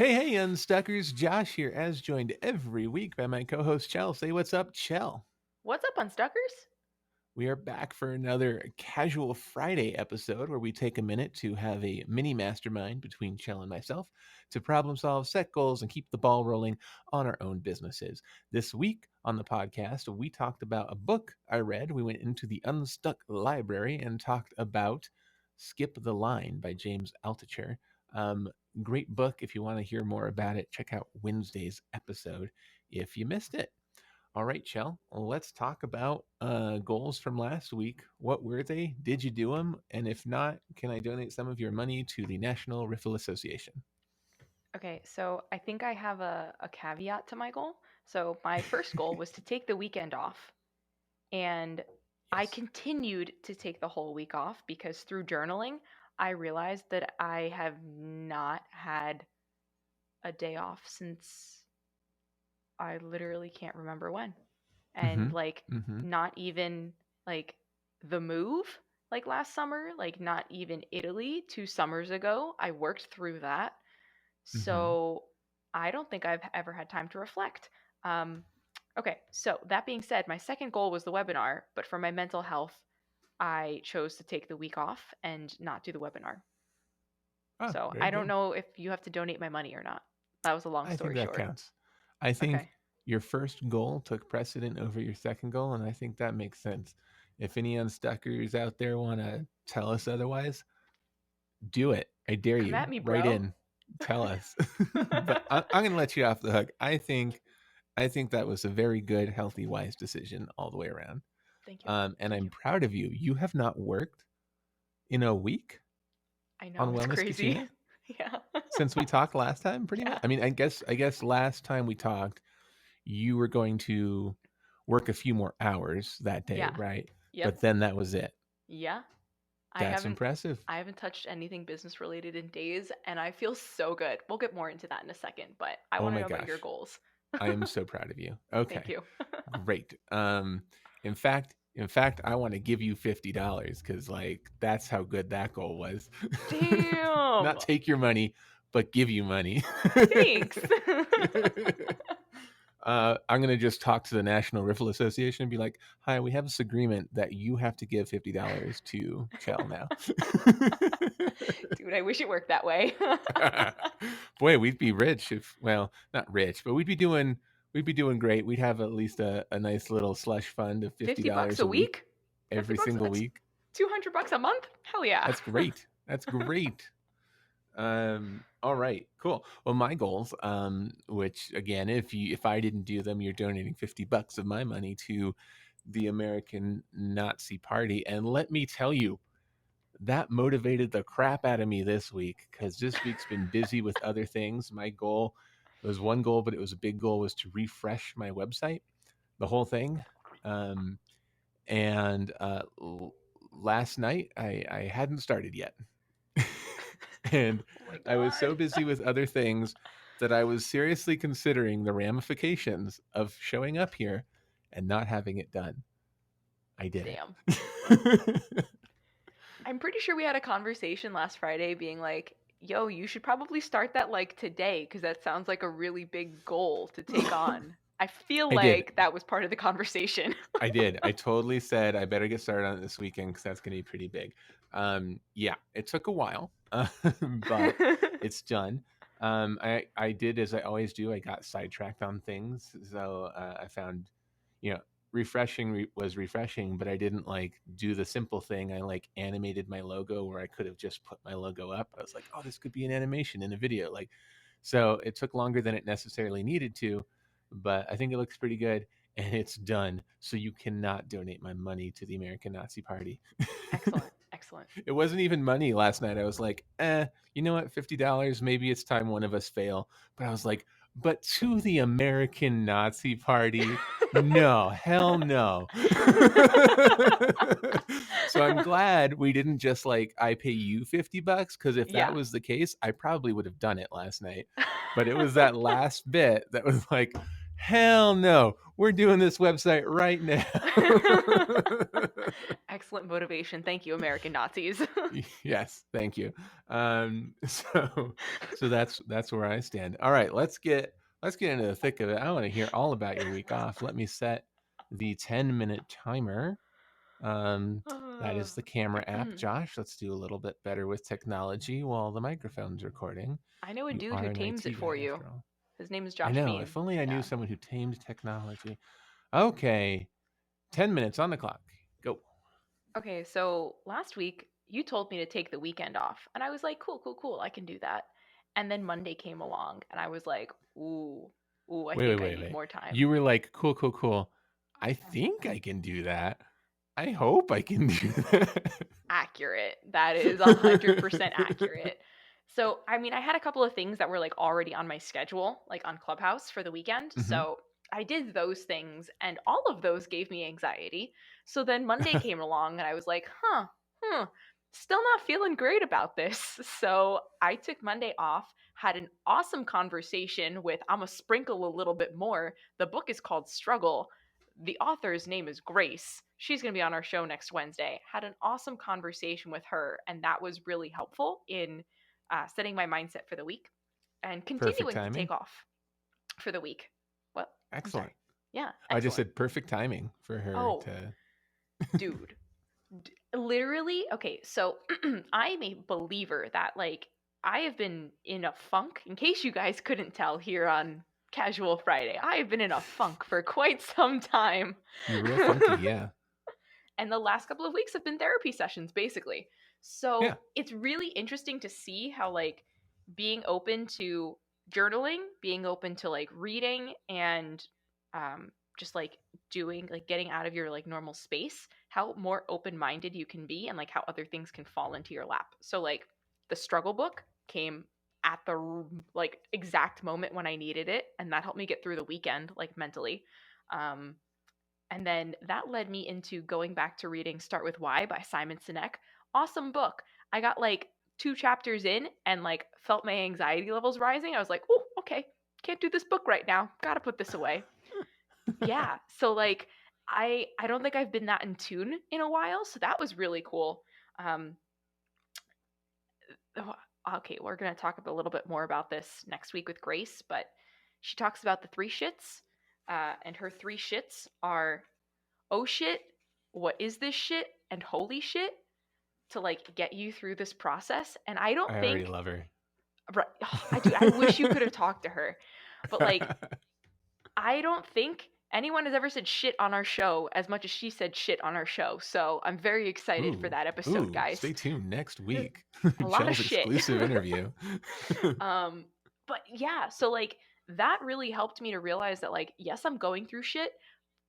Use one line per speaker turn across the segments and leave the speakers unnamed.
Hey, unstuckers. Josh here, as joined every week by my co-host Cel. Say what's up, Cel.
What's up, Unstuckers?
We are back for another Casual Friday episode where we take a minute to have a mini mastermind between Cel and myself to problem solve, set goals, and keep the ball rolling on our own businesses. This week on the podcast, we talked about a book I read. We went into the Unstuck library and talked about Skip the Line by James Altucher. Um, Great book. If you want to hear more about it, check out Wednesday's episode if you missed it. All right, Cel, let's talk about goals from last week. What were they? Did you do them? And if not, can I donate some of your money to the National Riffle Association?
Okay, so I think I have a caveat to my goal. So my first goal was to take the weekend off, and I
Yes.
continued to take the whole week off because through journaling, I realized that I have not had a day off since I literally can't remember when.
Mm-hmm.
And like
Mm-hmm.
not even like the move like last summer, like not even Italy 2 summers ago. I worked through that.
Mm-hmm.
So I don't think I've ever had time to reflect. Um, okay, so that being said, my second goal was the webinar, but for my mental health, I chose to take the week off and not do the webinar.
Oh,
So
very
I don't
good.
know if you have to donate my money or not. That was a long
I think
story
that
short.
counts. I think
Okay.
your first goal took precedent over your second goal, and I think that makes sense. If any unstuckers out there want to tell us otherwise, do it. I dare
Come
you.
at me,
Write
bro.
in, tell us. But I'm going to let you off the hook. I think that was a very good, healthy, wise decision all the way around.
Thank you.
And
Thank
I'm
you.
proud of you. You have not worked in a week
I know
on
it's
Wellness
crazy.
Casino
Yeah.
since we talked last time, pretty much.
Yeah.
I mean, I guess last time we talked, you were going to work a few more hours that day,
Yeah.
right?
Yep.
But then that was it.
Yeah. I
That's
haven't
impressive.
I haven't touched anything business related in days and I feel so good. We'll get more into that in a second, but I
Oh
want to
my
know about your
gosh.
goals.
I am so proud of you.
Thank
Okay.
you.
Great. In fact, I want to give you $50 because like that's how good that goal was.
Damn.
Not take your money, but give you money.
Thanks.
I'm gonna just talk to the National Riffle Association and be like, "Hi, we have this agreement that you have to give $50 to Cel now."
Dude, I wish it worked that way.
Boy, we'd be rich if, well, not rich, but we'd be doing great. We'd have at least a nice little slush fund of fifty
50 bucks
dollars
a
a week
week? 50
every
bucks?
single
That's
week.
200 bucks a month? Hell yeah.
That's great. That's great. All right, cool. Well, my goals, which again, if I didn't do them, you're donating $50 of my money to the American Nazi Party. And let me tell you, that motivated the crap out of me this week because this week's been busy with other things. My goal was one goal, but it was a big goal, was to refresh my website, the whole thing. Um, and last night I hadn't started yet. And
Oh my
I was
god.
so busy with other things that I was seriously considering the ramifications of showing up here and not having it done. I did
Damn.
it.
I'm pretty sure we had a conversation last Friday being like, yo, you should probably start that like today because that sounds like a really big goal to take on. I feel
I did.
like that was part of the conversation.
I did. I totally said I better get started on it this weekend because that's going to be pretty big. Yeah, it took a while, but it's done. I did as I always do. I got sidetracked on things, so I found, you know, was refreshing, but I didn't like do the simple thing. I like animated my logo where I could have just put my logo up. I was like, oh, this could be an animation in a video, like. So it took longer than it necessarily needed to, but I think it looks pretty good and it's done. So you cannot donate my money to the American Nazi Party.
Excellent. Excellent.
It wasn't even money last night. I was like, you know what? $50. Maybe it's time one of us fail. But I was like, but to the American Nazi Party, no, hell no. So I'm glad we didn't just like, I pay you $50, because if that
Yeah.
was the case, I probably would have done it last night. But it was that last bit that was like, hell no, we're doing this website right now.
excellent motivation. Thank you, American Nazis.
Yes, thank you. So that's where I stand. All right, let's get into the thick of it. I want to hear all about your week off. Let me set the 10-minute timer. Um, that is the camera app, Josh. Let's do a little bit better with technology while the microphone's recording.
I know a
You
dude
are
who
an
tames
IT
it for
guy
you.
after all.
His name is
I
Josh
know.
Bean.
If only I knew
Yeah.
someone who tamed technology. Okay, 10 minutes on the clock. Go.
Okay, so last week you told me to take the weekend off, and I was like, cool, cool, cool, I can do that. And then Monday came along, and I was like, ooh, I
Wait, wait,
think I
wait,
need
wait.
more time.
You were like, cool, cool, cool. I think I can do that. I hope I can do that.
Accurate. That is 100% accurate. So, I mean, I had a couple of things that were like already on my schedule, like on Clubhouse for the weekend.
Hmm.
So, I did those things, and all of those gave me anxiety. So then Monday came along, and I was like, still not feeling great about this. So, I took Monday off, had an awesome conversation with, I'm gonna sprinkle a little bit more. The book is called Struggle. The author's name is Grace. She's going to be on our show next Wednesday. Had an awesome conversation with her, and that was really helpful in setting my mindset for the week and
Perfect
continuing to take
timing.
off for the week. What? I'm
Excellent.
sorry. Yeah,
I just
excellent.
said perfect timing for her
Oh,
to.
dude. Literally, okay, so I'm a believer that, like, I have been in a funk. In case you guys couldn't tell here on Casual Friday, I have been in a funk for quite some time.
You're real funky, yeah.
And the last couple of weeks have been therapy sessions, basically.
Yeah,
So it's really interesting to see how, like, being open to journaling, being open to like reading, and just like doing, like, getting out of your like normal space, how more open minded you can be, and like how other things can fall into your lap. So, like, the struggle book came at the like exact moment when I needed it, and that helped me get through the weekend, like, mentally. Um, and then that led me into going back to reading Start With Why by Simon Sinek. Awesome book. I got like 2 chapters in and like felt my anxiety levels rising. I was like, oh, okay, can't do this book right now. Gotta put this away. Yeah. So like I don't think I've been that in tune in a while. So that was really cool. Um okay, we're gonna talk a little bit more about this next week with Grace, but she talks about the three shits. And her three shits are oh shit, what is this shit, and holy shit, to like get you through this process. And I don't
I already
think,
love her.
right, I do, I wish you could have talked to her, but like, I don't think anyone has ever said shit on our show as much as she said shit on our show. So I'm very excited for
Ooh,
that episode,
ooh,
guys.
stay tuned next week.
A lot of
Chel's
shit.
exclusive interview.
um, but yeah, so like that really helped me to realize that, like, yes, I'm going through shit,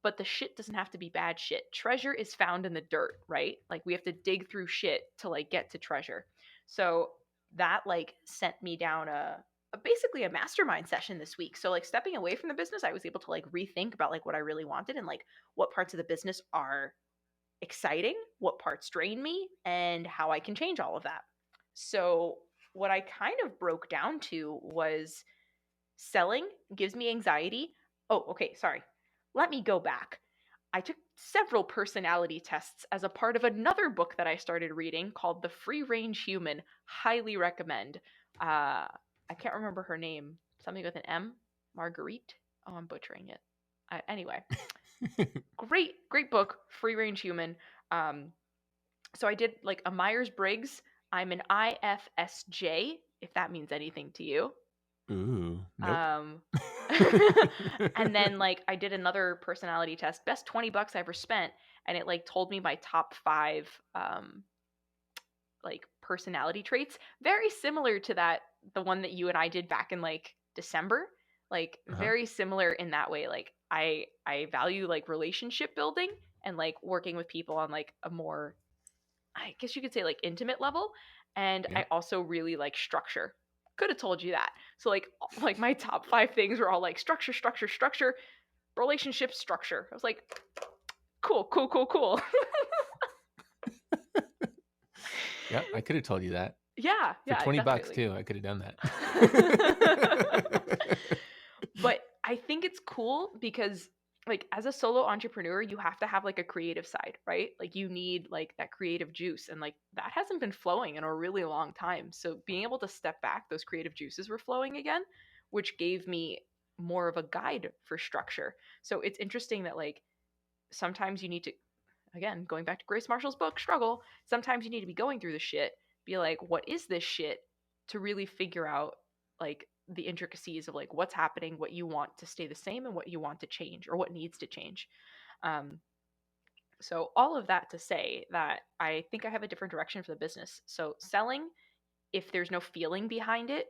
but the shit doesn't have to be bad shit. Treasure is found in the dirt, right? Like, we have to dig through shit to like get to treasure. So that like sent me down a basically a mastermind session this week. So like stepping away from the business, I was able to like rethink about like what I really wanted, and like what parts of the business are exciting, what parts drain me, and how I can change all of that. So what I kind of broke down to was selling gives me anxiety. Oh, okay, sorry. Let me go back. I took several personality tests as a part of another book that I started reading called The Free Range Human. Highly recommend. I can't remember her name. Something with an M? Marguerite? Oh, I'm butchering it. Anyway, great book, Free Range Human. Um, so I did like a Myers Briggs. I'm an IFSJ, if that means anything to you.
Ooh, nope.
Um, and then like I did another personality test, best $20 I ever spent, and it like told me my top five like personality traits, very similar to that, the one that you and I did back in like December, like
Uh-huh.
very similar in that way. Like I value like relationship building and like working with people on like a more, I guess you could say, like, intimate level, and
Yeah.
I also really like structure. Could have told you that. So like my top 5 things were all like structure, structure, structure, relationship structure. I was like, cool, cool, cool, cool.
Yeah, I could have told you that.
Yeah,
For
yeah,
$20
definitely.
too, I could have done that.
But I think it's cool because like as a solo entrepreneur, you have to have like a creative side, right? Like you need like that creative juice, and like that hasn't been flowing in a really long time. So being able to step back, those creative juices were flowing again, which gave me more of a guide for structure. So it's interesting that like sometimes you need to, again, going back to Grace Marshall's book, Struggle, sometimes you need to be going through the shit, be like, what is this shit? To really figure out like the intricacies of like what's happening, what you want to stay the same, and what you want to change or what needs to change. Um, so, all of that to say that I think I have a different direction for the business. So, selling, if there's no feeling behind it,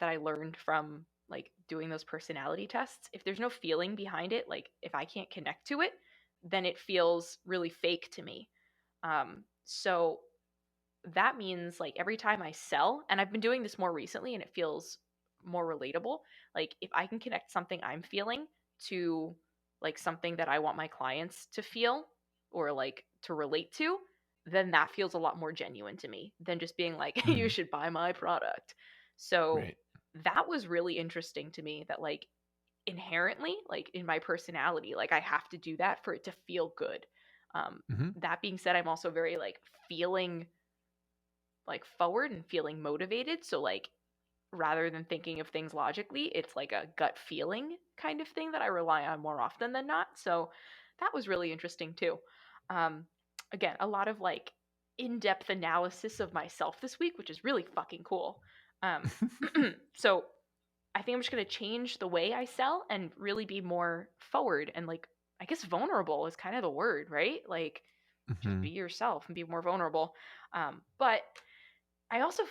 that I learned from like doing those personality tests, if there's no feeling behind it, like if I can't connect to it, then it feels really fake to me. So that means like every time I sell, and I've been doing this more recently and it feels more relatable, like if I can connect something I'm feeling to like something that I want my clients to feel or like to relate to, then that feels a lot more genuine to me than just being like, you
Mm,
should buy my product. So
right.
that was really interesting to me that like inherently, like in my personality, like I have to do that for it to feel good. Um,
Hmm.
that being said, I'm also very like feeling like forward and feeling motivated. So like rather than thinking of things logically, it's like a gut feeling kind of thing that I rely on more often than not. So that was really interesting too. Um, again, a lot of like in-depth analysis of myself this week, which is really fucking cool. Um, so I think I'm just gonna change the way I sell and really be more forward and like I guess vulnerable is kind of the word, right? Like just
Hmm.
be yourself and be more vulnerable. But I also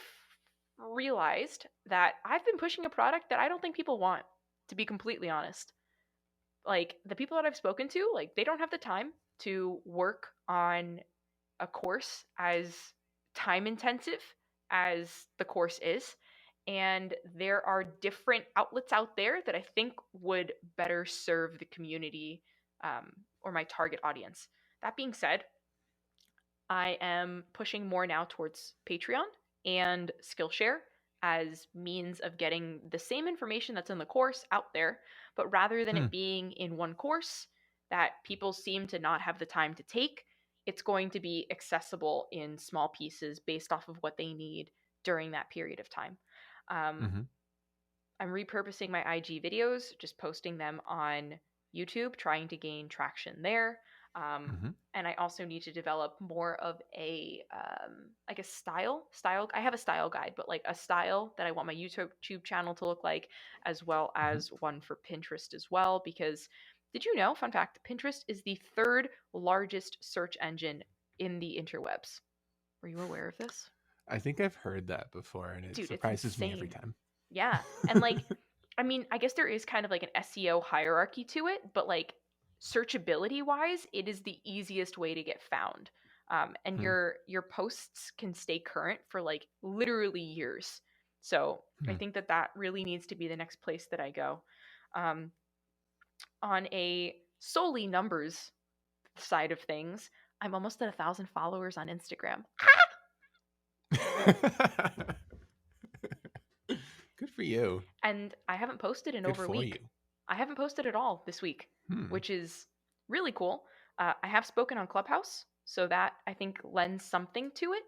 realized that I've been pushing a product that I don't think people want, to be completely honest. Like the people that I've spoken to, like they don't have the time to work on a course as time intensive as the course is. And there are different outlets out there that I think would better serve the community or my target audience. That being said, I am pushing more now towards Patreon and Skillshare as means of getting the same information that's in the course out there, but rather than
Hmm.
it being in one course that people seem to not have the time to take, it's going to be accessible in small pieces based off of what they need during that period of time. Um,
Hmm.
I'm repurposing my IG videos, just posting them on YouTube, trying to gain traction there. Um,
Hmm.
and I also need to develop more of a like a style. I have a style guide, but like a style that I want my YouTube channel to look like, as well
Hmm.
as one for Pinterest as well. Because did you know? Fun fact: Pinterest is the third largest search engine in the interwebs. Were you aware of this?
I think I've heard that before, and it
Dude, it's
surprises me every
insane.
time.
Yeah. And like, I mean, I guess there is kind of like an SEO hierarchy to it, but like searchability wise, it is the easiest way to get found. And
Hmm.
your posts can stay current for like literally years. So I
Hmm.
think that that really needs to be the next place that I go. Um, on a solely numbers side of things, I'm almost at 1,000 followers on Instagram.
Good for you.
And I haven't posted in
Good
over a
for you.
week. I haven't posted at all this week,
Hmm.
which is really cool. I have spoken on Clubhouse, so that I think lends something to it.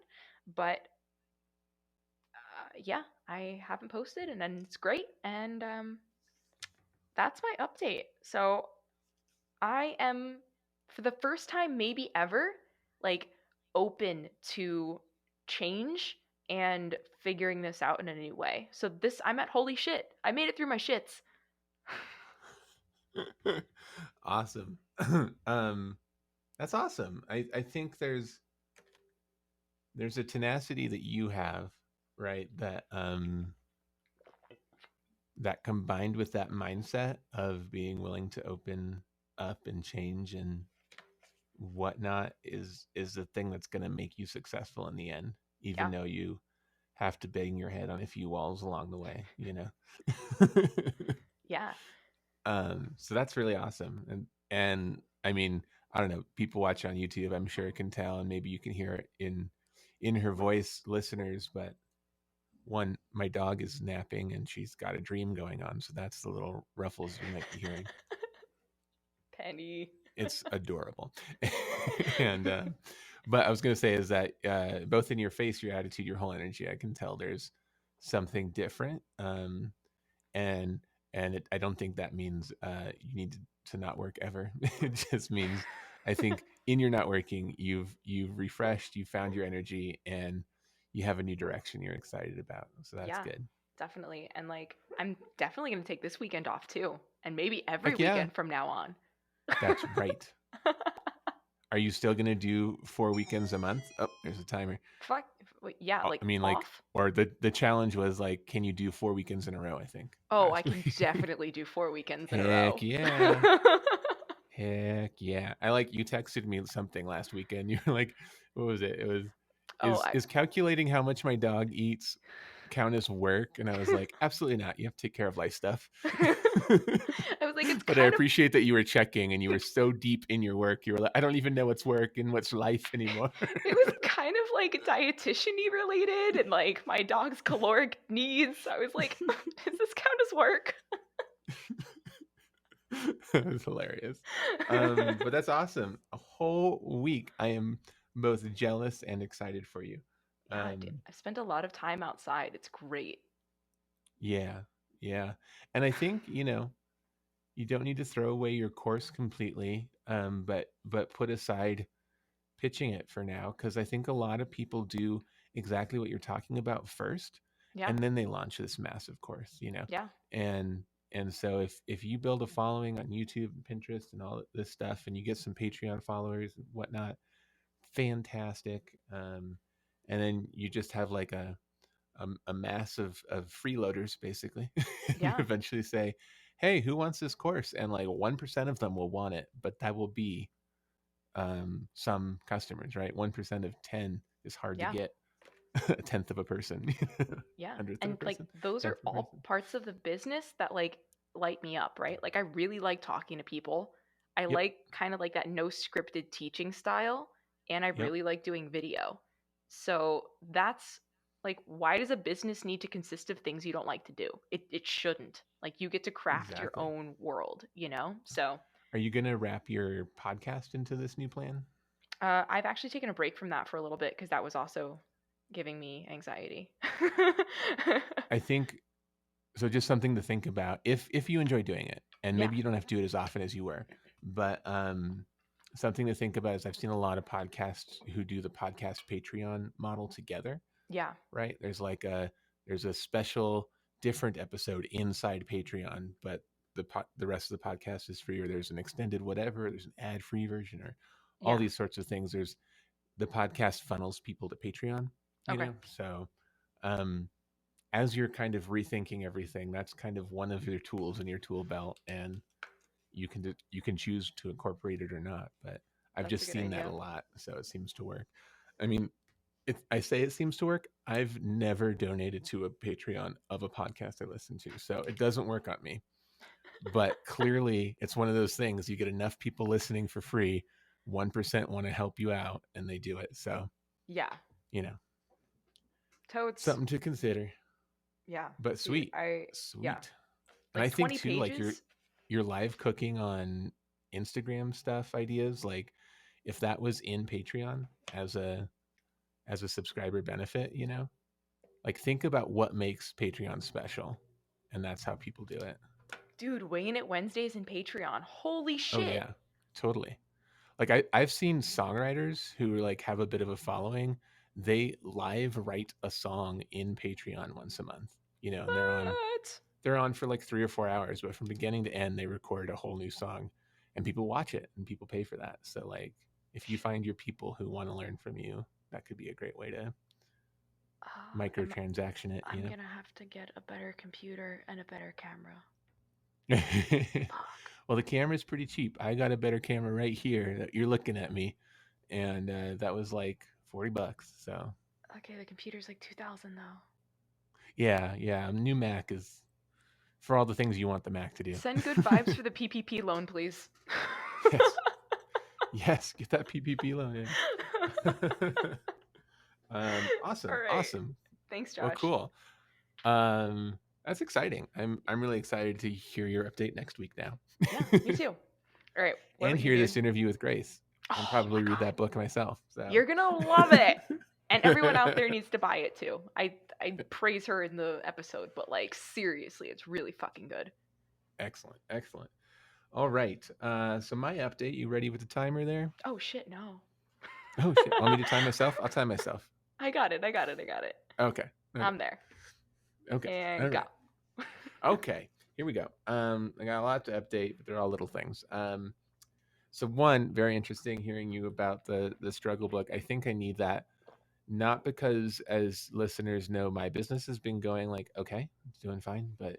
But yeah, I haven't posted, and then it's great. And that's my update. So I am, for the first time, maybe ever, like open to change and figuring this out in a new way. So this, I'm at holy shit. I made it through my shits.
Awesome. um, that's awesome. I think there's a tenacity that you have, right? That combined with that mindset of being willing to open up and change and whatnot is the thing that's going to make you successful in the end,
Yeah,
even though you have to bang your head on a few walls along the way, you know.
yeah.
So that's really awesome. And I mean, I don't know, people watch on YouTube, I'm sure can tell, and maybe you can hear it in her voice, listeners, but one, my dog is napping and she's got a dream going on, so that's the little ruffles you might be hearing.
Penny.
It's adorable. And but I was going to say is that both in your face, your attitude, your whole energy, I can tell there's something different. And I don't think that means you need to not work ever. It just means I think in your not working, you've refreshed, you found your energy, and you have a new direction you're excited about. So that's
Yeah,
good.
definitely. And like, I'm definitely going to take this weekend off too. And maybe every
Heck yeah,
weekend from now on.
that's right. Are you still gonna do 4 weekends a month? Oh, there's a timer.
Fuck. Yeah, like
I mean, like,
off.
or the challenge was like, can you do 4 weekends in a row? I think
Oh, I
last
can
week.
definitely do 4 weekends in a
Heck
row.
yeah. Heck yeah. I like you texted me something last weekend. You were like, what was it? It was
Oh,
is calculating how much my dog eats count as work? And I was like, absolutely not. You have to take care of life stuff.
I was like, it's
But I
kind of
appreciate that you were checking and you were so deep in your work. You were like, I don't even know what's work and what's life anymore.
it was kind of like dietitian-y related and like my dog's caloric needs. I was like, does this count as work?
It was hilarious. But that's awesome. A whole week. I am both jealous and excited for you.
Yeah, dude,
Um,
I spent a lot of time outside. It's great.
yeah, yeah. And I think, you don't need to throw away your course completely, but put aside pitching it for now because I think a lot of people do exactly what you're talking about first,
Yeah,
and then they launch this massive course.
yeah,
And so if you build a following on YouTube and Pinterest and all this stuff, and you get some Patreon followers and whatnot, fantastic. And then you just have like a mass of freeloaders basically, and you
yeah,
eventually say, "Hey, who wants this course?" And like 1% of them will want it, but that will be some customers, right? 1% of 10 is hard to
yeah.
get. A tenth of a person,
Yeah.
hundredth of a
And like
person,
those are
tenth of a
all
person.
parts of the business that like light me up, right? Like I really like talking to people. I
Yep,
like kind of like that no scripted teaching style and I
yep,
really like doing video. So that's like why does a business need to consist of things you don't like to do? It shouldn't. Like you get to craft your
exactly.
own world, you know? So
Are you gonna wrap your podcast into this new plan?
I've actually taken a break from that for a little bit because that was also giving me anxiety.
I think so. Just something to think about if you enjoy doing it, and
Yeah.
maybe you don't have to do it as often as you were, but something to think about is I've seen a lot of podcasts who do the podcast Patreon model together.
Yeah.
Right? There's a special different episode inside Patreon, but the rest of the podcast is free, or there's an extended whatever, there's an ad free version, or all
Yeah.
these sorts of things. There's the podcast funnels people to Patreon,
Okay.
So um, as you're kind of rethinking everything, that's kind of one of your tools in your tool belt, and you can choose to incorporate it or not. But I've
That's a
just
good
seen that a
idea.
lot, so it seems to work. I mean, I say it seems to work. I've never donated to a Patreon of a podcast I listen to, so it doesn't work on me. But clearly, it's one of those things you get enough people listening for free, 1% want to help you out, and they do it. So,
Yeah.
you know,
Totes.
something to consider.
Yeah.
But
Dude,
sweet,
yeah.
sweet. And I
Like
think
20
too, like
pages.
your live cooking on Instagram stuff ideas, like if that was in Patreon as a subscriber benefit, like think about what makes Patreon special, and that's how people do it.
Dude, weighing it Wednesdays in Patreon. Holy
Oh
shit.
yeah, totally. Like I've seen songwriters who like have a bit of a following. They live write a song in Patreon once a month. And
What?
they're on for like 3 or 4 hours, but from beginning to end, they record a whole new song, and people watch it and people pay for that. So like, if you find your people who want to learn from you, that could be a great way to
I'm
microtransaction it.
I'm gonna have to get a better computer and a better camera. Fuck.
Well, the camera's pretty cheap. I got a better camera right here that you're looking at me, and that was like $40. So
Okay, the computer's like 2000 though.
yeah, yeah, a new Mac is for all the things you want the Mac to do.
Send good vibes for the PPP loan, please.
Yes, yes, get that PPP loan in.
All
Awesome,
right.
awesome.
Thanks,
Well,
Josh.
cool. That's exciting. I'm really excited to hear your update next week now.
Yeah, me too. All right, what
and
about you,
hear
dude?
this interview with Grace, and
Oh my
probably read
god,
that book myself. So,
you're gonna love it. And everyone out there needs to buy it too. I praise her in the episode, but like seriously, it's really fucking good.
excellent, excellent. All right. So my update. You ready with the timer there?
Oh shit, no.
Oh shit. Want me to time myself? I'll time myself.
I got it. I got it. I got it.
Okay. Okay.
I'm there.
Okay. All
And go.
right. Okay. Here we go. I got a lot to update, but they're all little things. So one very interesting hearing you about the struggle book. I think I need that, not because, as listeners know, my business has been going like okay, it's doing fine, but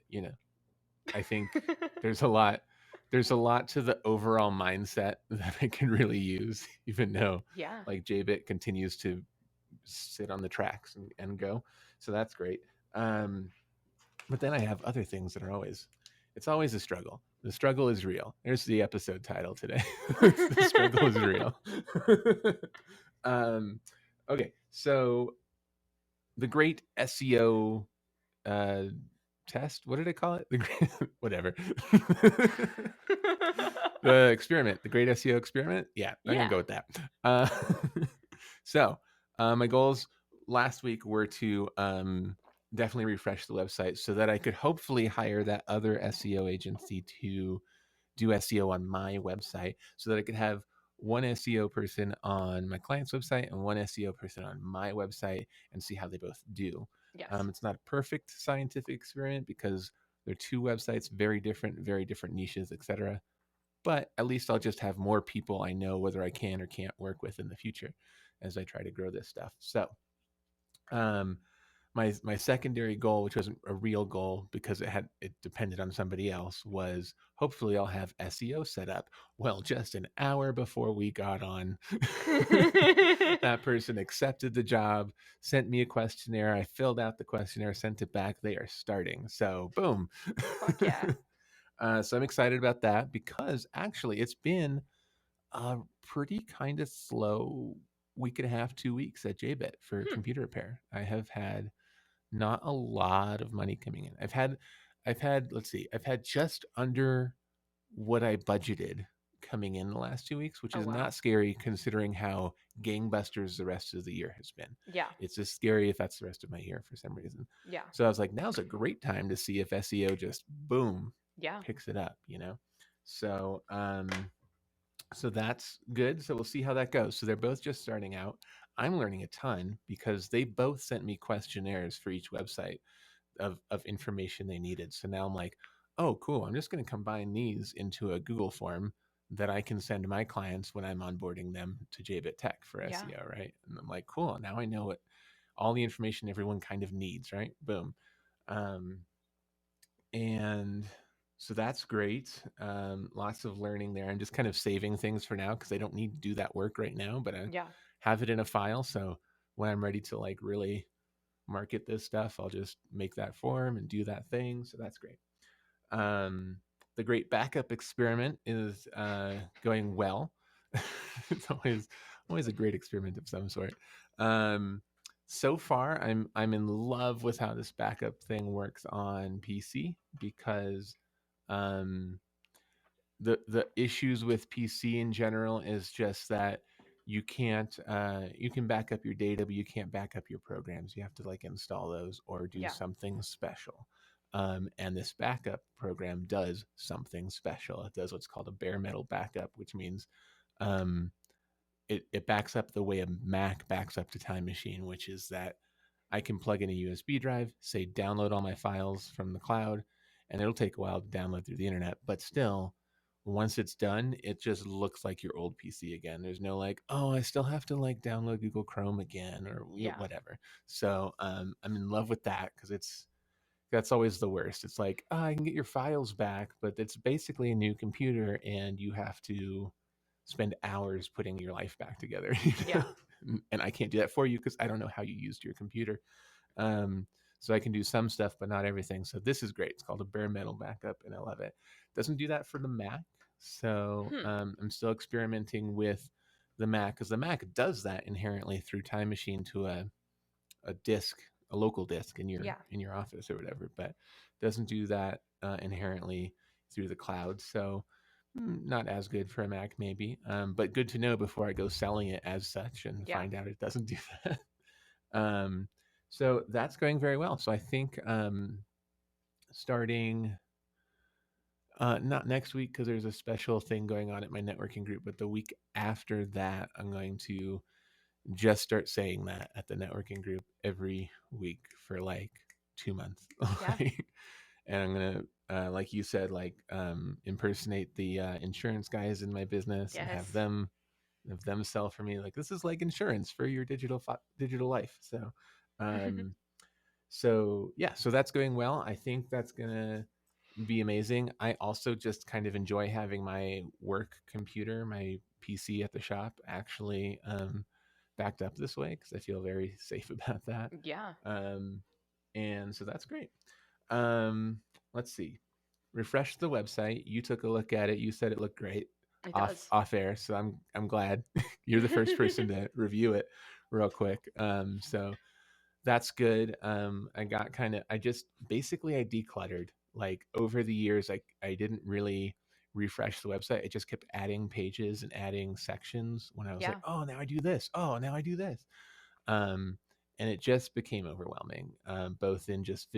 I think there's a lot there's a lot to the overall mindset that I can really use, even though
Yeah.
like JBit continues to sit on the tracks and go. So that's great. Um, but then I have other things that are always, it's always a struggle. The struggle is real. There's the episode title today. The struggle is real. um, okay, so the great SEO uh, test. What did I call it? The great, whatever. The experiment, the great SEO experiment. Yeah, I'm gonna
Yeah.
go with that. Uh, so my goals last week were to definitely refresh the website so that I could hopefully hire that other SEO agency to do SEO on my website, so that I could have one SEO person on my client's website and one SEO person on my website and see how they both do.
Yes.
It's not a perfect scientific experiment because they're two websites, very different niches, etc. But at least I'll just have more people I know whether I can or can't work with in the future as I try to grow this stuff. So, um, my secondary goal, which wasn't a real goal because it depended on somebody else, was hopefully I'll have SEO set up. Well, just an hour before we got on, that person accepted the job, sent me a questionnaire. I filled out the questionnaire, sent it back. They are starting. So boom.
Fuck yeah.
So I'm excited about that because actually it's been a pretty kind of slow week and a half, 2 weeks at JBit for
Hmm.
computer repair. I have had not a lot of money coming in. I've had let's see, I've had just under what I budgeted coming in the last 2 weeks, which
Oh
is
wow.
not scary considering how gangbusters the rest of the year has been.
Yeah.
It's just scary if that's the rest of my year for some reason.
Yeah.
So I was like, now's a great time to see if SEO just boom
Yeah.
picks it up. So so that's good. So we'll see how that goes. So they're both just starting out. I'm learning a ton because they both sent me questionnaires for each website of information they needed. So now I'm like, oh, cool. I'm just going to combine these into a Google form that I can send my clients when I'm onboarding them to JBit Tech for
Yeah.
SEO, right? And I'm like, cool. Now I know what all the information everyone kind of needs, right? Boom. Um, and so that's great. Lots of learning there. I'm just kind of saving things for now because I don't need to do that work right now, but I
Yeah.
have it in a file. So when I'm ready to like really market this stuff, I'll just make that form and do that thing. So that's great. Um, the great backup experiment is going well. It's always a great experiment of some sort. Um, so far, I'm in love with how this backup thing works on PC because um, the issues with PC in general is just that you can back up your data, but you can't back up your programs. You have to like install those or do
Yeah.
something special. And this backup program does something special. It does what's called a bare metal backup, which means um, it backs up the way a Mac backs up to Time Machine, which is that I can plug in a USB drive, say download all my files from the cloud, and it'll take a while to download through the internet. But still, once it's done, it just looks like your old PC again. There's no like, oh, I still have to like download Google Chrome again or
Yeah.
whatever. So I'm in love with that because that's always the worst. It's like, oh, I can get your files back, but it's basically a new computer and you have to spend hours putting your life back together.
Yeah.
And I can't do that for you because I don't know how you used your computer. Um, so I can do some stuff, but not everything. So this is great. It's called a bare metal backup, and I love it. Doesn't do that for the Mac. So
Hmm.
I'm still experimenting with the Mac because the Mac does that inherently through Time Machine to a disk, a local disk
Yeah.
in your office or whatever, but doesn't do that inherently through the cloud. So Not as good for a Mac, maybe, but good to know before I go selling it as such and
Yeah.
find out it doesn't do that. um, so that's going very well. So I think starting not next week because there's a special thing going on at my networking group, but the week after that, I'm going to just start saying that at the networking group every week for like 2 months.
Yeah.
And I'm gonna, like you said, like impersonate the insurance guys in my business and
Yes.
have them sell for me. Like this is like insurance for your digital life. Um, so yeah, so that's going well. I think that's gonna be amazing. I also just kind of enjoy having my work computer, my PC at the shop, actually backed up this way because I feel very safe about that.
Yeah.
Um, and so that's great. Um, let's see. Refresh the website. You took a look at it. You said it looked great
It
off
does.
off air. So I'm glad you're the first person to review it real quick. So that's good. I got kind of I just basically I decluttered. Like over the years, I didn't really refresh the website. It just kept adding pages and adding sections when I was like,
Yeah.
oh, now I do this. Oh, now I do this. Um, and it just became overwhelming, both in just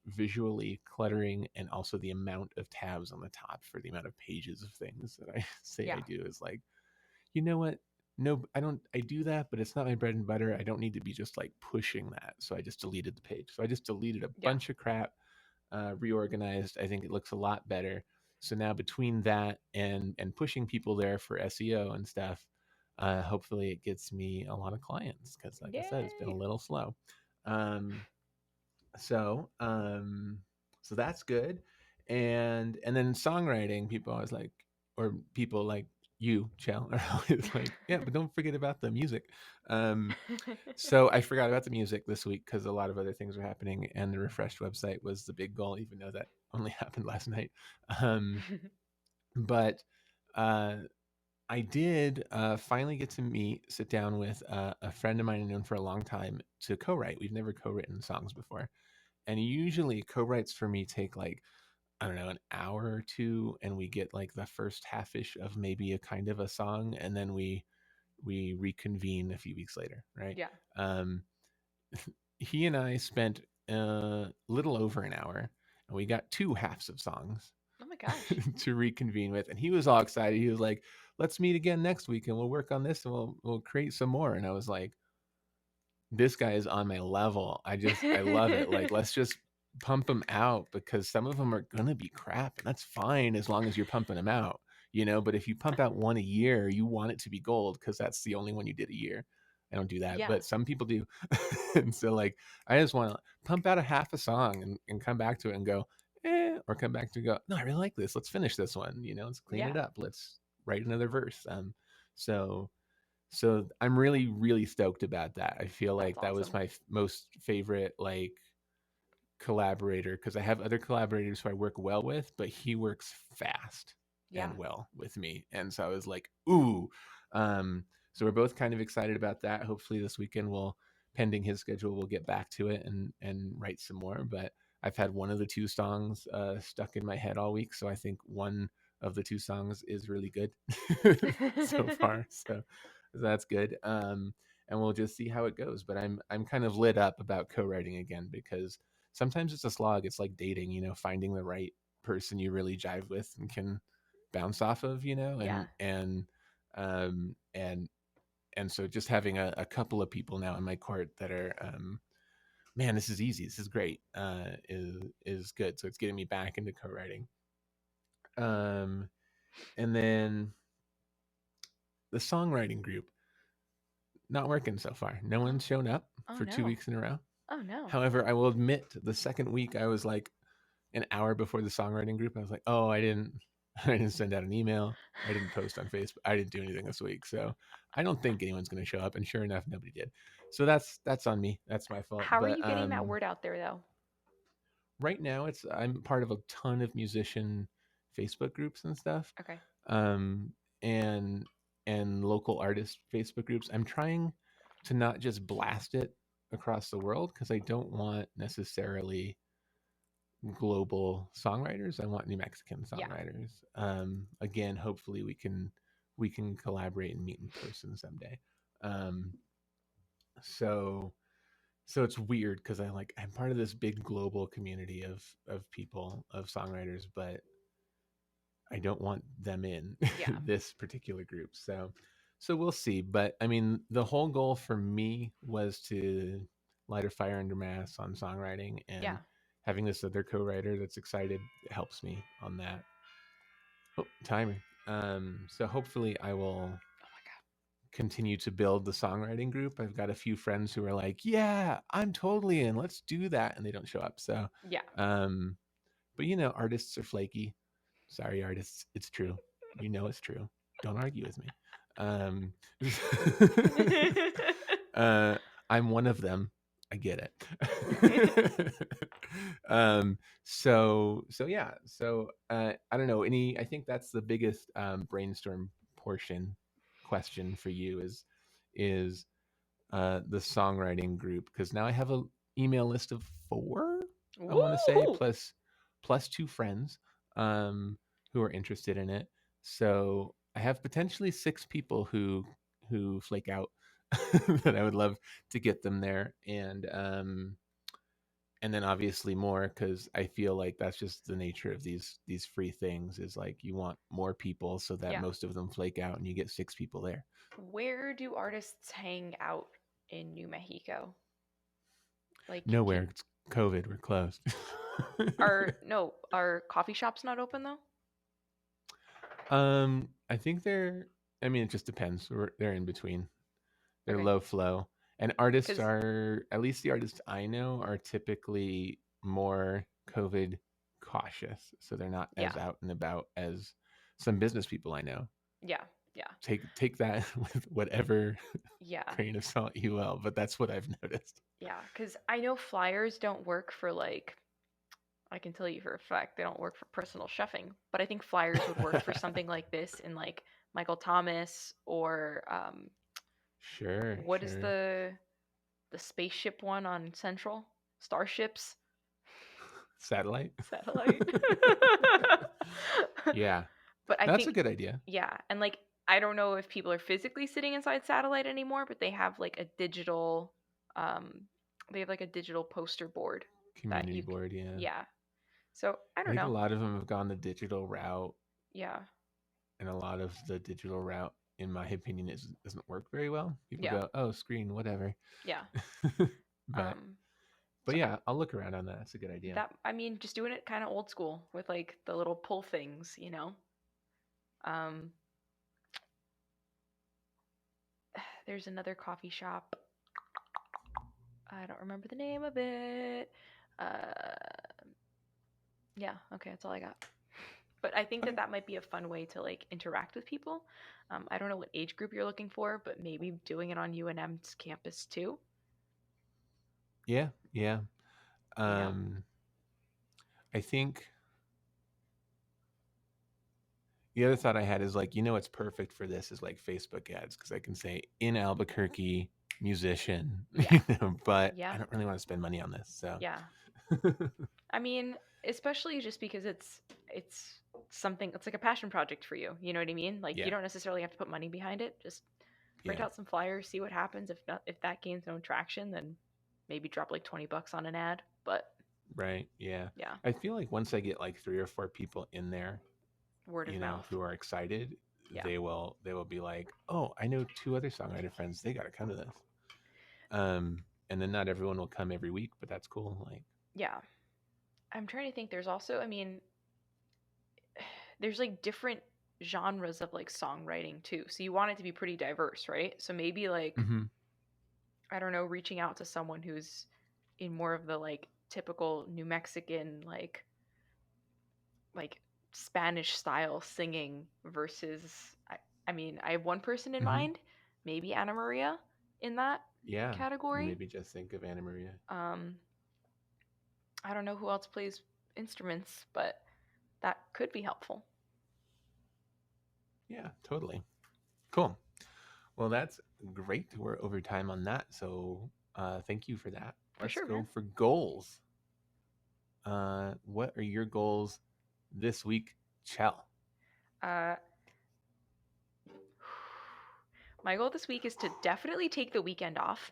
visually cluttering and also the amount of tabs on the top for the amount of pages of things that I say
Yeah.
I do is like, you know what? No, I don't. I do that, but it's not my bread and butter. I don't need to be just like pushing that. So I just deleted the page. So I just deleted a
Yeah.
bunch of crap, reorganized. I think it looks a lot better. So now between that and pushing people there for SEO and stuff, hopefully it gets me a lot of clients because, like I said, it's been a
Yay.
little slow. Um, so so that's good. And then songwriting, people always like, or people like you, Chell, are always like, yeah, but don't forget about the music. Um, so I forgot about the music this week because a lot of other things were happening, and the refreshed website was the big goal, even though that only happened last night. Um, but uh, I did finally get to sit down with a friend of mine I've known for a long time to co-write. We've never co-written songs before, and usually co-writes for me take like, I don't know, an hour or two, and we get like the first half-ish of maybe a kind of a song, and then we reconvene a few weeks later, right?
Yeah.
um he and I spent a little over an hour, and we got two halves of songs
Oh my gosh.
to reconvene with. And he was all excited. He was like, "Let's meet again next week, and we'll work on this, and we'll create some more." And I was like, this guy is on my level. I love it. Like, let's just pump them out because some of them are gonna be crap, and that's fine as long as you're pumping them out, you know. But if you pump out one a year, you want it to be gold because that's the only one you did a year. I don't do that,
Yeah.
but some people do. And so, like, I just want to pump out a half a song and come back to it and go, or come back to go, no, I really like this. Let's finish this one. You know, let's clean
Yeah.
it up. Let's write another verse. So so I'm really, really stoked about that. I feel
That's
like that was
awesome.
my most favorite like collaborator because I have other collaborators who I work well with, but he works fast
Yeah.
and well with me. And so I was like, ooh. Um, so we're both kind of excited about that. Hopefully this weekend we'll, pending his schedule, we'll get back to it and write some more. But I've had one of the two songs stuck in my head all week. So I think one of the two songs is really good so far. So that's good. And we'll just see how it goes. But I'm kind of lit up about co-writing again because sometimes it's a slog. It's like dating, you know, finding the right person you really jive with and can bounce off of, you know,
Yeah.
um and and so just having a couple of people now in my court that are man, this is easy. This is great. Is good. So it's getting me back into co-writing. Um and then the songwriting group, not working so far. No
Oh.
one's shown up
Oh
for two
no.
weeks in a row.
Oh no.
However, I will admit the second week I was like, an hour before the songwriting group, I was like, "Oh, I didn't, I didn't send out an email. I didn't post on Facebook. I didn't do anything this week, so I don't think anyone's going to show up." And sure enough, nobody did. So that's on me. That's my fault.
How are
But
you getting that word out there though?
right now, it's I'm part of a ton of musician Facebook groups and stuff,
Okay.
um, and and local artist Facebook groups. I'm trying to not just blast it across the world because I don't want necessarily global songwriters. I want New Mexican
Yeah.
songwriters. Again, hopefully we can collaborate and meet in person someday. Um, so so it's weird because I'm part of this big global community of people, of songwriters, but I don't want them in
Yeah.
this particular group. So we'll see. But I mean, the whole goal for me was to light a fire under my ass on songwriting,
Yeah.
and having this other co-writer that's excited helps me on that. Oh, timer. So hopefully I will
Oh my god.
continue to build the songwriting group. I've got a few friends who are like, "Yeah, I'm totally in. Let's do that," and they don't show up. So,
Yeah.
um, but artists are flaky. Sorry, artists. It's true. You know it's true. Don't argue with me. Um, uh, I'm one of them. I get it. So yeah. So I don't know. I think that's the biggest brainstorm portion question for you is the songwriting group, because now I have a email list of four. I want to say
Woo!
plus two friends who are interested in it. So I have potentially six people who flake out that I would love to get them there, and then obviously more, because I feel like that's just the nature of these free things, is like you want more people so that
Yeah.
most of them flake out and you get six people there.
Where do artists hang out in New Mexico? Like,
Nowhere. It's COVID. We're closed.
are coffee shops not open though?
I think they're. I mean, it just depends. They're in between. They're
Okay.
low flow, and artists
Cuz
are, at least the artists I know, are typically more COVID cautious, so they're not
yeah.
as out and about as some business people I know.
Yeah. Yeah.
Take that with whatever
Yeah.
grain of salt you will, but that's what I've noticed.
Yeah, cuz I know flyers don't work for like I can tell you for a fact they don't work for personal chefing, but I think flyers would work for something like this in like Michael Thomas or
Sure,
what is
sure.
the spaceship one on Central? Starships?
Satellite.
Satellite.
Yeah,
But I
that's
think
a good idea.
yeah, and like I don't know if people are physically sitting inside satellite anymore, but they have like a digital um they have like a digital poster board that
Community
you
board, yeah.
yeah. So, I
I
don't
think a
know.
lot of them have gone the digital route,
Yeah.
and a lot of the digital route, in my opinion, doesn't work very well. People
Yeah.
go, "Oh, screen, whatever."
Yeah.
but
Um
but
so I
yeah, I'll look around on that. That's a good idea.
that I mean just doing it kind of old school with like the little pull things, you know. Um there's another coffee shop. I don't remember the name of it. Uh yeah, okay, that's all I got. But I think that
Okay.
that might be a fun way to like interact with people. I don't know what age group you're looking for, but maybe doing it on UNM's campus too.
Yeah, yeah.
You know?
Um, I think the other thought I had is like, what's perfect for this is like Facebook ads, because I can say in Albuquerque, musician,
Yeah,
but
yeah,
I don't really want to spend money on this. So
yeah. I mean, especially just because it's something. It's like a passion project for you. You know what I mean? Like you
yeah,
don't necessarily have to put money behind it. Just print
yeah,
out some flyers, see what happens. If that gains no traction, then maybe drop like $20 on an ad. But
right, yeah.
yeah,
I feel like once I get like three or four people in there,
word of mouth.
who are excited,
Yeah,
they will be like, "Oh, I know two other songwriter friends. They got to come to this." And then not everyone will come every week, but that's cool. Like,
yeah. I'm trying to think. There's also, I mean, there's like different genres of like songwriting too. So you want it to be pretty diverse, right? So maybe like
mm-hmm,
I don't know, reaching out to someone who's in more of the like typical New Mexican like Spanish style singing versus I mean, I have one person in
mm-hmm.
mind, maybe Anna Maria in that
Yeah,
category.
maybe just think of Anna Maria.
Um I don't know who else plays instruments, but that could be helpful.
Yeah, totally. Cool. Well, that's great. We're over time on that. So thank you for that.
For
Let's
sure,
go
man.
for goals. What are your goals this week, Chell?
Uh, my goal this week is to definitely take the weekend off,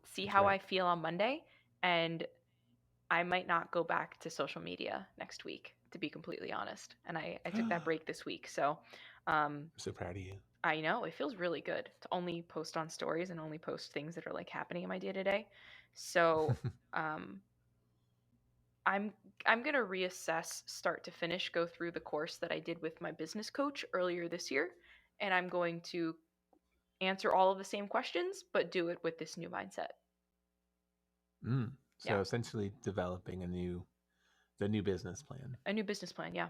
see
That's
how
right.
I feel on Monday, and I might not go back to social media next week, to be completely honest. And I took that
I'm
break this week. So um,
so proud of you.
I know it feels really good to only post on stories and only post things that are like happening in my day to day. So um, I'm I'm gonna reassess start to finish, go through the course that I did with my business coach earlier this year, and I'm going to answer all of the same questions, but do it with this new mindset.
So
Yeah,
essentially developing the new business plan.
a new business plan. Yeah.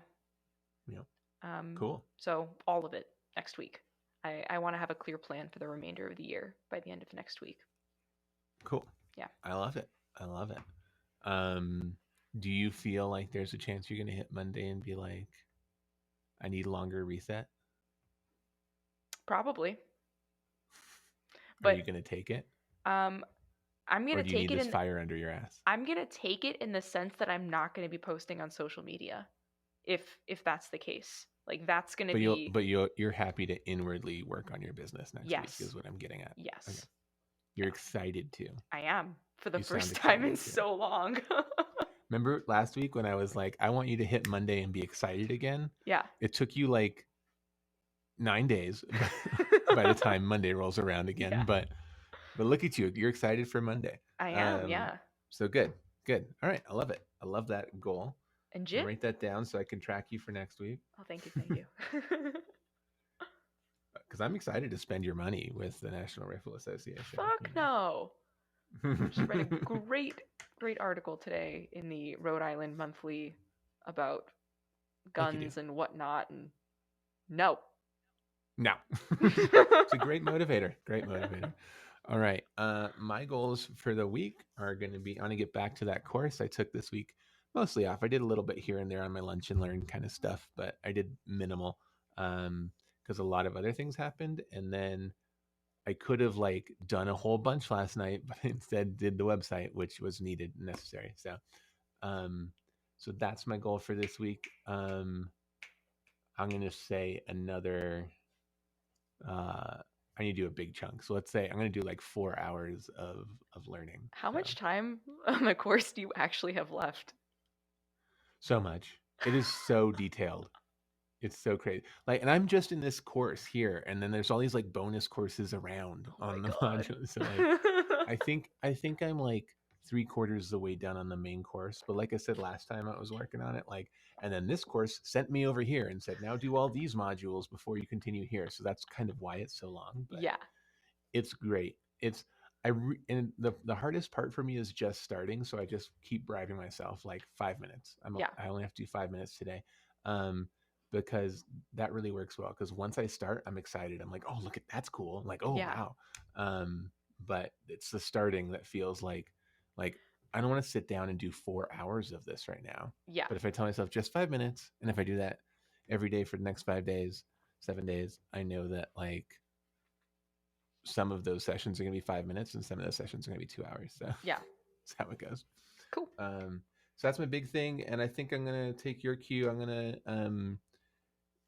Yep.
Um,
Cool.
so all of it next week. I want to have a clear plan for the remainder of the year by the end of next week.
Cool.
Yeah,
I love it. I love it. Um, do you feel like there's a chance you're gonna hit Monday and be like, I need a longer reset?
probably.
Are you
But
gonna take it?
um, I'm
Or
gonna
do you need
take it
this
in.
fire under your ass?
I'm gonna take it in the sense that I'm not gonna be posting on social media, if that's the case. Like that's gonna be
You're happy to inwardly work on your business next week
yes,
is what I'm getting at. Okay.
yes,
You're
yeah.
excited to.
I am for the
You sound
first time in
excited to.
so long.
Remember last week when I was like, I want you to hit Monday and be excited again?
Yeah.
It took you like 9 days by the time Monday rolls around again.
Yeah,
But look at you. You're excited for Monday.
I am.
Um,
Yeah.
so good. Good. All right. I love it. I love that goal.
And
I'm
Jim?
gonna write that down so I can track you for next week.
Oh, thank you, thank you.
Because I'm excited to spend your money with the National Rifle Association.
Fuck no. Just read a
You know.
great article today in the Rhode Island Monthly about
Like you do.
guns and whatnot, and no.
No. It's a great motivator. Great motivator. All right. My goals for the week are going to be, I want to get back to that course I took this week, mostly off. I did a little bit here and there on my lunch and learn kind of stuff, but I did minimal because a lot of other things happened. And then I could have like done a whole bunch last night, but instead did the website, which was needed and necessary. Um, so that's my goal for this week. I'm going to say another I need to do a big chunk. So let's say I'm going to do like 4 hours of learning.
How
So
much time on the course do you actually have left?
so much. It is so detailed. It's so crazy. Like, and I'm just in this course here, and then there's all these like bonus courses around
Oh my
on the
god.
module. So like, I think I'm like 3/4 of the way done on the main course. But like I said last time I was working on it, like, and then this course sent me over here and said, now do all these modules before you continue here. So that's kind of why it's so long. But
Yeah.
it's great. And the hardest part for me is just starting, so I just keep bribing myself like 5 minutes.
Yeah.
I only have to do 5 minutes today, um, because that really works well. Because once I start, I'm excited. I'm like, oh look at that's cool. I'm like, oh
Yeah.
wow. Um, but it's the starting that feels like I don't want to sit down and do 4 hours of this right now.
Yeah.
But if I tell myself just 5 minutes, and if I do that every day for the next 5 days, 7 days, I know that like some of those sessions are going to be 5 minutes and some of those sessions are going to be 2 hours. So
Yeah.
that's how it goes.
Cool.
So that's my big thing. And I think I'm going to take your cue. I'm going to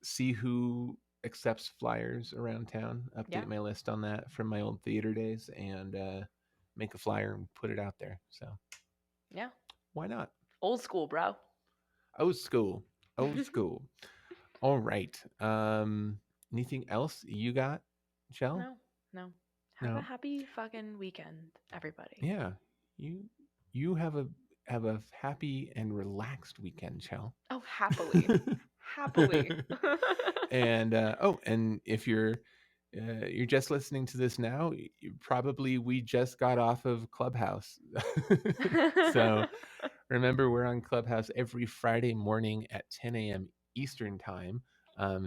see who accepts flyers around town,
Yeah.
update my list on that from my old theater days, and make a flyer and put it out there. So
Yeah.
why not?
Old school, bro.
Old school. Old school. All right. Anything else you got, Shell?
No. No. Have a
No.
happy fucking weekend, everybody.
Yeah, you you have a happy and relaxed weekend, Chell.
Oh, happily. Happily.
And oh, and if you're just listening to this now, probably we just got off of Clubhouse. So remember, we're on Clubhouse every Friday morning at 10 a.m. Eastern time.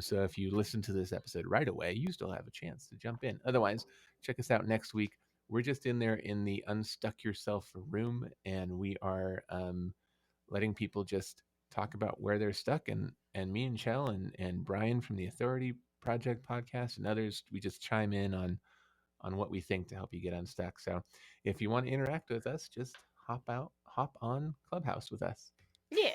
So if you listen to this episode right away, you still have a chance to jump in. Otherwise, check us out next week. We're just in there in the Unstuck Yourself room, and we are letting people just talk about where they're stuck. And me and Chell and Brian from the Authority Project podcast and others, we just chime in on what we think to help you get unstuck. So if you want to interact with us, just hop on Clubhouse with us.
Yeah.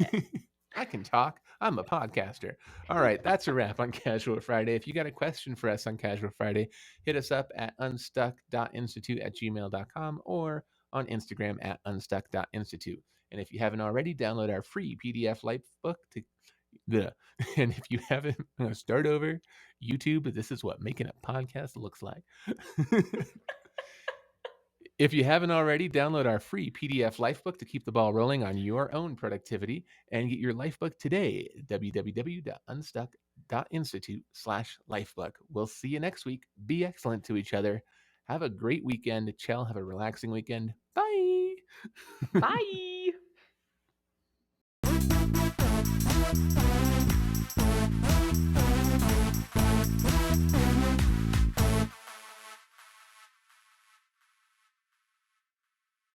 I can talk. I'm a podcaster. All right, that's a wrap on Casual Friday. If you got a question for us on Casual Friday, hit us up at unstuck.institute@gmail.com or on Instagram at unstuck.institute. And if you haven't already, download our free PDF life book to the and if you haven't, I'm gonna start over. YouTube, this is what making a podcast looks like. If you haven't already, download our free PDF Lifebook to keep the ball rolling on your own productivity and get your Lifebook today. www.unstuck.institute/lifebook. We'll see you next week. Be excellent to each other. Have a great weekend. Chell, have a relaxing weekend. Bye.
Bye.